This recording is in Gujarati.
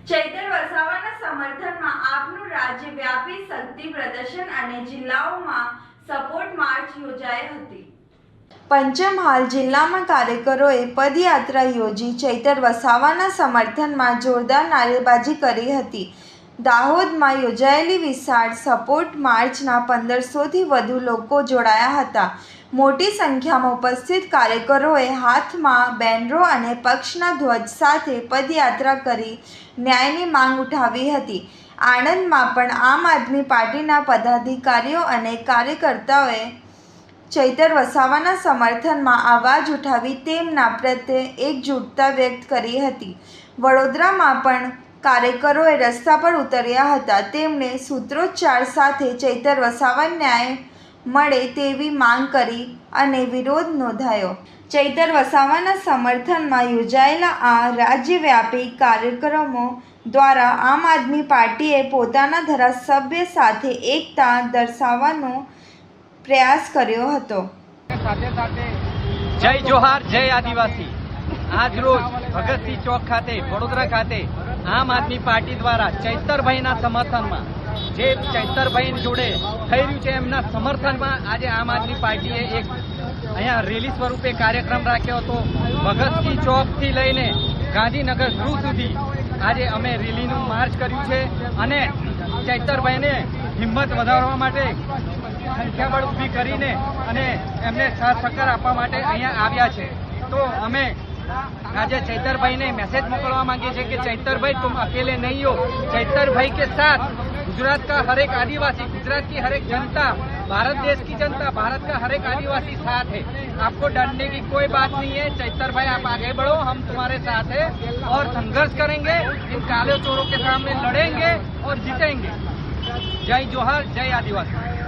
ચૈતર વસાવાના સમર્થનમાં આપનું રાજ્યવ્યાપી શક્તિ પ્રદર્શન અને જિલ્લાઓમાં સપોર્ટ માર્ચ યોજાઈ હતી। પંચમહાલ જિલ્લામાં કાર્યકરોએ પદયાત્રા યોજી ચૈતર વસાવાના સમર્થનમાં જોરદાર નારેબાજી કરી હતી। દાહોદમાં યોજાયેલી વિશાળ સપોર્ટ માર્ચના 1500થી વધુ લોકો જોડાયા હતા। મોટી સંખ્યામાં ઉપસ્થિત કાર્યકરોએ હાથમાં બેનરો અને પક્ષના ધ્વજ સાથે પદયાત્રા કરી ન્યાયની માંગ ઉઠાવી હતી। આણંદમાં પણ આમ આદમી પાર્ટીના પદાધિકારીઓ અને કાર્યકર્તાઓએ ચૈતર વસાવાના સમર્થનમાં અવાજ ઉઠાવી તેમના પ્રત્યે એકજૂટતા વ્યક્ત કરી હતી। વડોદરામાં પણ કાર્યકરોએ રસ્તા પર ઉતર્યા હતા। તેમણે સૂત્રોચ્ચાર સાથે ચૈતર વસાવા ન્યાય મળે તેવી માંગ કરી અને વિરોધ નોંધાયો। ચૈતર વસાવાના સમર્થનમાં યોજાયેલા આ રાજ્યવ્યાપી કાર્યક્રમો દ્વારા આમ આદમી પાર્ટીએ પોતાના ધારાસભ્ય સાથે એકતા દર્શાવવાનો પ્રયાસ કર્યો હતો। જય જોહાર, જય આદિવાસી। આજ રોજ ભગતસિંહ ચોક ખાતે વડોદરા ખાતે આમ આદમી પાર્ટી દ્વારા ચૈતરભાઈના સમર્થનમાં જે ચૈતરભાઈ જોડે થઈ રહ્યું છે એમના સમર્થનમાં આજે આમ આદમી પાર્ટીએ એક અહીંયા રેલી સ્વરૂપે કાર્યક્રમ રાખ્યો હતો। ભગતસિંહ ચોકથી લઈને ગાંધીનગર ગૃહ સુધી આજે અમે રેલીનું માર્ચ કર્યું છે અને ચૈતરભાઈને હિંમત વધારવા માટે સંખ્યાબળ ઊભી કરીને અને એમને સાથ સહકાર આપવા માટે અહીંયા આવ્યા છે। તો અમે આજે चैतर मैसेज मोकलवा मांगे छे कि चैतर भाई तुम अकेले नहीं हो। चैतर भाई के साथ गुजरात का हर एक आदिवासी, गुजरात की हर एक जनता, भारत देश की जनता, भारत का हर एक आदिवासी साथ है। आपको डरने की कोई बात नहीं है। चैतर भाई आप आगे बढ़ो, हम तुम्हारे साथ है और संघर्ष करेंगे, इन काले चोरों के सामने लड़ेंगे और जीतेंगे। जय जोहार, जय आदिवासी।